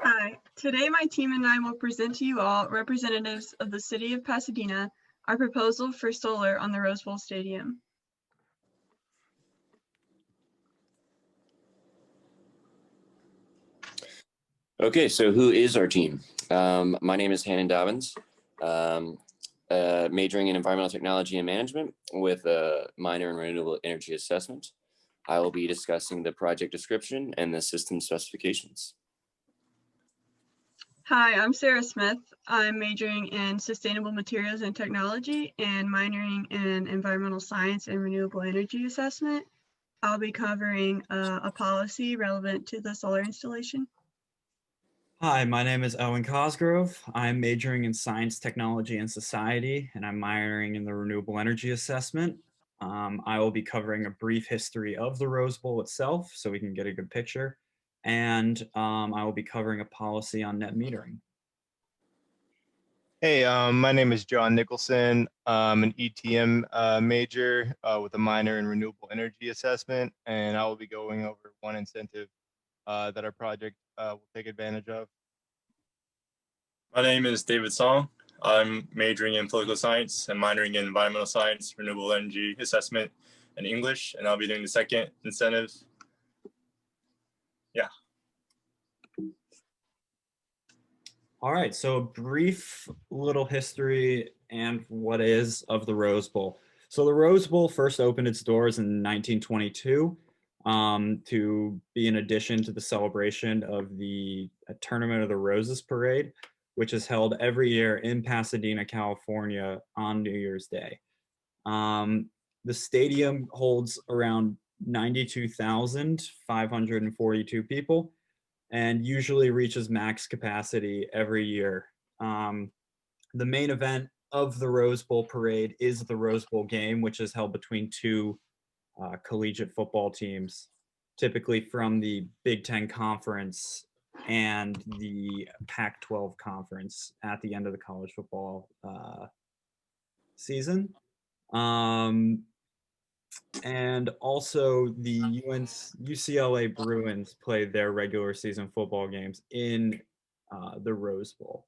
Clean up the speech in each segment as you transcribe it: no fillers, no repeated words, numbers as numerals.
Hi, today my team and I will present to you all, representatives of the City of Pasadena, our proposal for solar on the Rose Bowl Stadium. Okay, so who is our team? My name is Hannon Dobbins, majoring in environmental technology and management with a minor in renewable energy assessment. I will be discussing the project description and the system specifications. Hi, I'm Sarah Smith. I'm majoring in sustainable materials and technology and minoring in environmental science and renewable energy assessment. I'll be covering a policy relevant to the solar installation. Hi, my name is Owen Cosgrove. I'm majoring in science, technology, and society, and I'm minoring in the renewable energy assessment. I will be covering a brief history of the Rose Bowl itself so we can get a good picture, and I will be covering a policy on net metering. Hey, my name is John Nicholson. I'm an ETM major with a minor in renewable energy assessment, and I will be going over one incentive that our project will take advantage of. My name is David Song. I'm majoring in political science and minoring in environmental science, renewable energy assessment, and English, and I'll be doing the second incentive. Yeah. All right, so a brief little history and what is of the Rose Bowl. So the Rose Bowl first opened its doors in 1922 to be an addition to the celebration of the Tournament of the Roses parade, which is held every year in Pasadena, California on New Year's Day. The stadium holds around 92,542 people and usually reaches max capacity every year. The main event of the Rose Bowl parade is the Rose Bowl game, which is held between two collegiate football teams, typically from the Big Ten Conference and the Pac-12 Conference at the end of the college football season. And also the UCLA Bruins play their regular season football games in the Rose Bowl.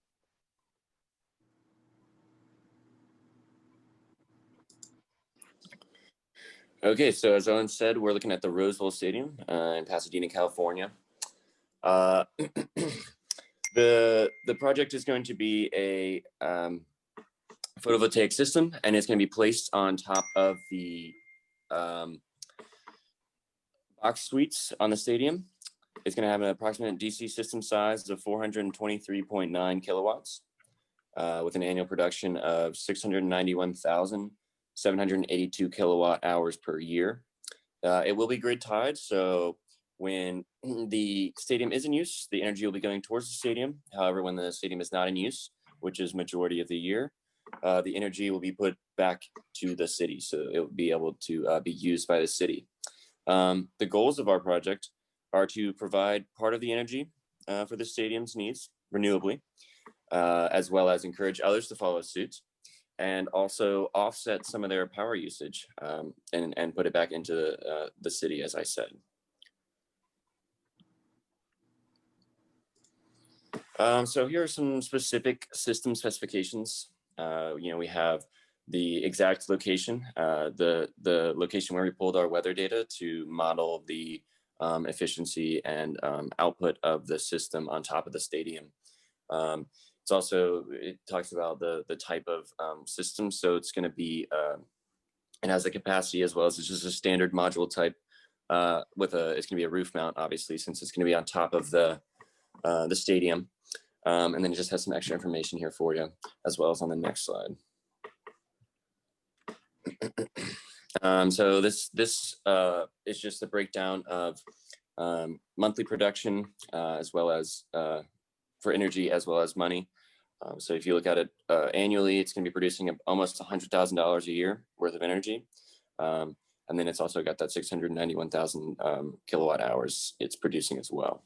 Okay, so as Owen said, we're looking at the Rose Bowl Stadium in Pasadena, California. The project is going to be a photovoltaic system, and it's going to be placed on top of the box suites on the stadium. It's going to have an approximate DC system size of 423.9 kilowatts with an annual production of 691,782 kilowatt hours per year. It will be grid tied, so when the stadium is in use, the energy will be going towards the stadium. However, when the stadium is not in use, which is majority of the year, the energy will be put back to the city, so it will be able to be used by the city. The goals of our project are to provide part of the energy for the stadium's needs renewably, as well as encourage others to follow suit, and also offset some of their power usage and put it back into the city, as I said. So here are some specific system specifications. We have the exact location, the location where we pulled our weather data to model the efficiency and output of the system on top of the stadium. It talks about the type of system. So it's going to be, it has a capacity as well as it's just a standard module type it's going to be a roof mount, obviously, since it's going to be on top of the stadium. And then it just has some extra information here for you, as well as on the next slide. So this is just a breakdown of monthly production, as well as for energy, as well as money. So if you look at it annually, it's going to be producing almost $100,000 a year worth of energy. And then it's also got that 691,000 kilowatt hours it's producing as well.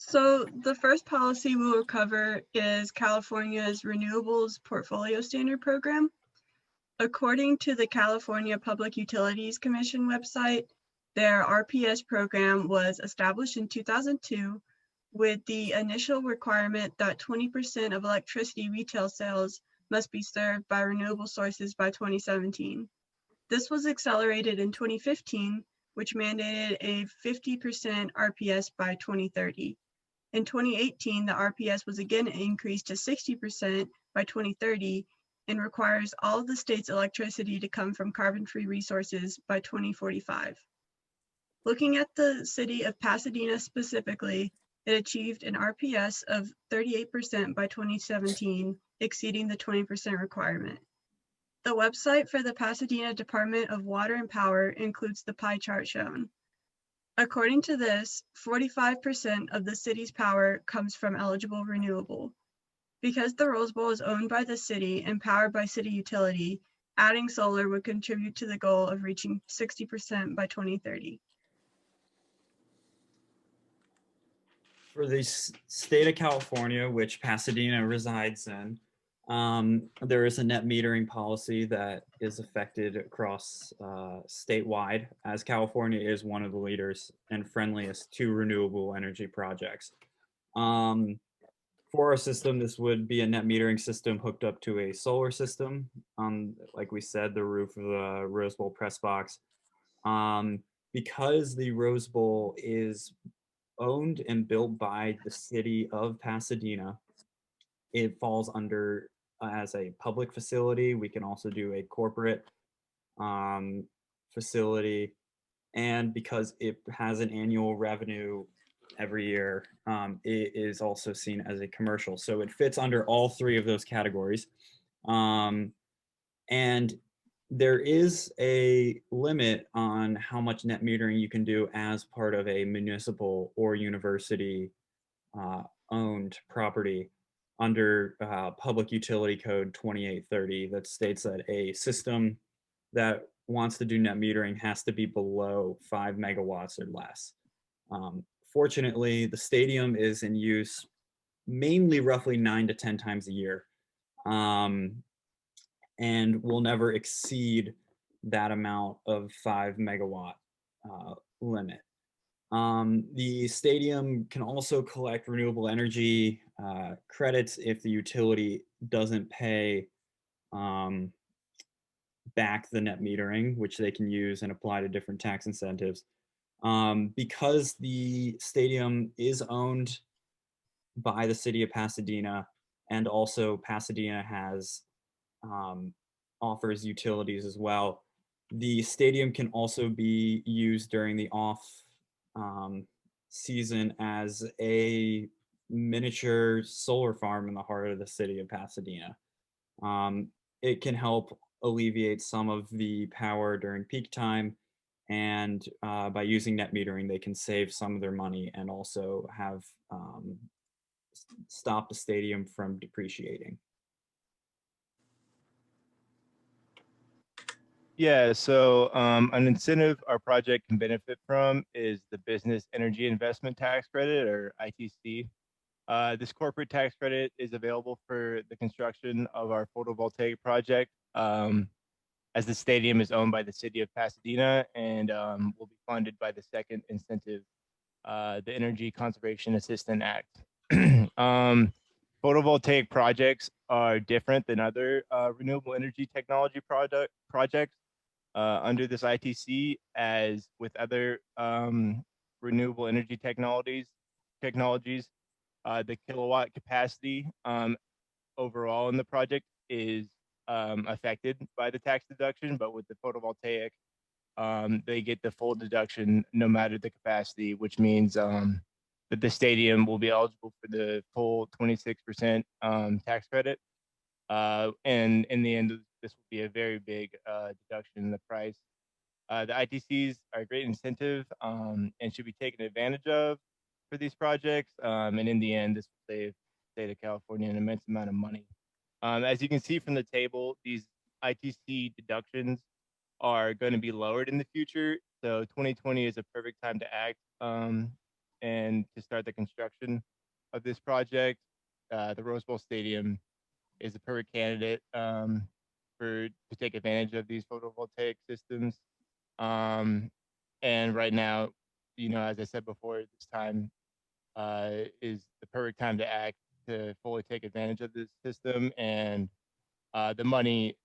So the first policy we will cover is California's Renewables Portfolio Standard Program. According to the California Public Utilities Commission website, Their RPS program was established in 2002 with the initial requirement that 20% of electricity retail sales must be served by renewable sources by 2017. This was accelerated in 2015, which mandated a 50% RPS by 2030. In 2018, the RPS was again increased to 60% by 2030 and requires all of the state's electricity to come from carbon-free resources by 2045. Looking at the city of Pasadena specifically, it achieved an RPS of 38% by 2017, exceeding the 20% requirement. The website for the Pasadena Department of Water and Power includes the pie chart shown. According to this, 45% of the city's power comes from eligible renewable. Because the Rose Bowl is owned by the city and powered by city utility, adding solar would contribute to the goal of reaching 60% by 2030. For the state of California, which Pasadena resides in, there is a net metering policy that is affected across statewide, as California is one of the leaders and friendliest to renewable energy projects. For our system, this would be a net metering system hooked up to a solar system on, like we said, the roof of the Rose Bowl press box. Because the Rose Bowl is owned and built by the city of Pasadena, it falls under as a public facility. We can also do a corporate facility. And because it has an annual revenue every year, it is also seen as a commercial. So it fits under all three of those categories. And there is a limit on how much net metering you can do as part of a municipal or university owned property under Public Utility Code 2830 that states that a system that wants to do net metering has to be below 5 megawatts or less. Fortunately, the stadium is in use mainly roughly 9 to 10 times a year, and will never exceed that amount of 5 megawatt limit. The stadium can also collect renewable energy credits if the utility doesn't pay back the net metering, which they can use and apply to different tax incentives. Because the stadium is owned by the city of Pasadena, and also Pasadena has offers utilities as well. The stadium can also be used during the off season as a miniature solar farm in the heart of the city of Pasadena. It can help alleviate some of the power during peak time, and by using net metering, they can save some of their money and also have stop the stadium from depreciating. Yeah, so an incentive our project can benefit from is the Business Energy Investment Tax Credit, or ITC. This corporate tax credit is available for the construction of our photovoltaic project, as the stadium is owned by the city of Pasadena and will be funded by the second incentive, the Energy Conservation Assistance Act. Photovoltaic projects are different than other renewable energy technology projects under this ITC, as with other renewable energy technologies, the kilowatt capacity overall in the project is affected by the tax deduction, but with the photovoltaic, they get the full deduction no matter the capacity, which means that the stadium will be eligible for the full 26% tax credit. And in the end, this will be a very big deduction in the price. The ITCs are a great incentive and should be taken advantage of for these projects. And in the end, this will save the state of California an immense amount of money. As you can see from the table, these ITC deductions are going to be lowered in the future. So 2020 is a perfect time to act and to start the construction of this project. The Rose Bowl Stadium is a perfect candidate to take advantage of these photovoltaic systems. And right now, as I said before, this time is the perfect time to act to fully take advantage of this system, and the money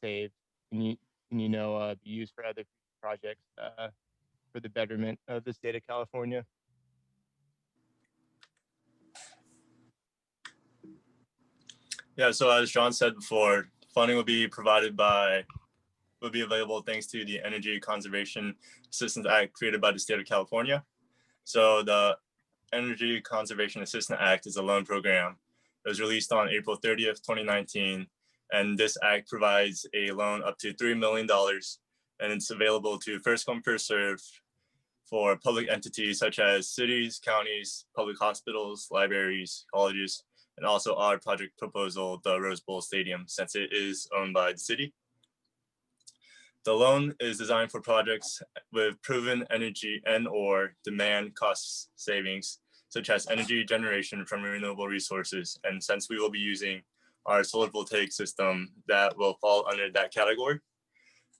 saved can be used for other projects for the betterment of the state of California. Yeah, so as John said before, funding will be available thanks to the Energy Conservation Assistance Act created by the state of California. So the Energy Conservation Assistance Act is a loan program. It was released on April 30th, 2019, and this act provides a loan up to $3 million, and it's available to first come, first serve for public entities such as cities, counties, public hospitals, libraries, colleges, and also our project proposal, the Rose Bowl Stadium, since it is owned by the city. The loan is designed for projects with proven energy and/or demand cost savings, such as energy generation from renewable resources. And since we will be using our solar voltaic system, that will fall under that category.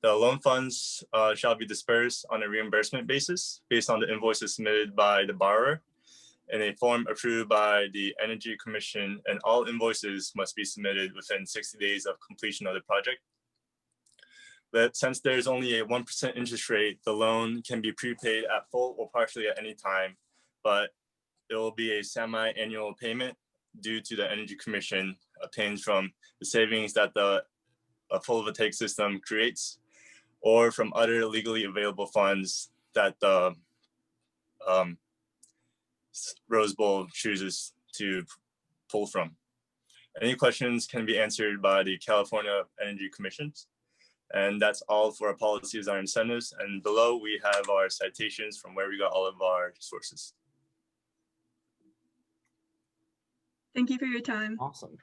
The loan funds shall be dispersed on a reimbursement basis based on the invoices submitted by the borrower in a form approved by the Energy Commission, and all invoices must be submitted within 60 days of completion of the project. But since there's only a 1% interest rate, the loan can be prepaid at full or partially at any time, but it will be a semi-annual payment due to the Energy Commission obtained from the savings that the photovoltaic system creates, or from other legally available funds that the Rose Bowl chooses to pull from. Any questions can be answered by the California Energy Commissions. And that's all for our policies, our incentives. And below we have our citations from where we got all of our sources. Thank you for your time. Awesome.